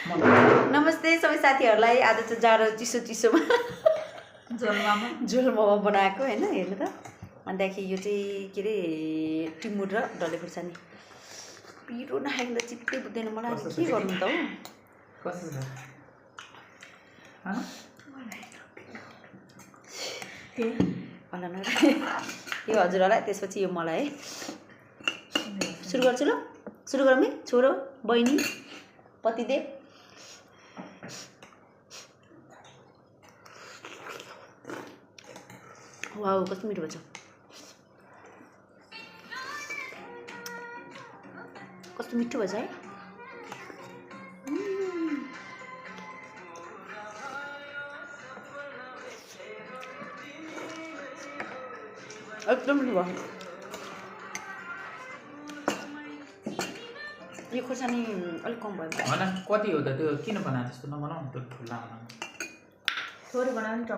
नमस्ते सबै साथीहरूलाई। आज चाहिँ जाडो चिसोमा झोल मोमो बनाएको होइन। हेर्नु त। अन्तखेरि यो चाहिँ के अरे टिमुर र डल्ले खुर्सानी। पिरो नखाइकन त चित्तै बुझ्दैन मलाई। के गर्नु त हौ। यो हजुरहरूलाई त्यसपछि यो मलाई है। सुरु गर्छु ल। सुरु गरौँ है। छोरो बहिनी पतिदेव। वाउ कस्तो मिठो भन्छ। कस्तो मिठो भन्छ है। एकदम मिठो भयो। यो खुर्सानी अलिक कम भयो। होइन कति हो त त्यो किन बनाएको जस्तो नबनाऊ त्यो ठुला बनाऊ। थोरै बनाउनु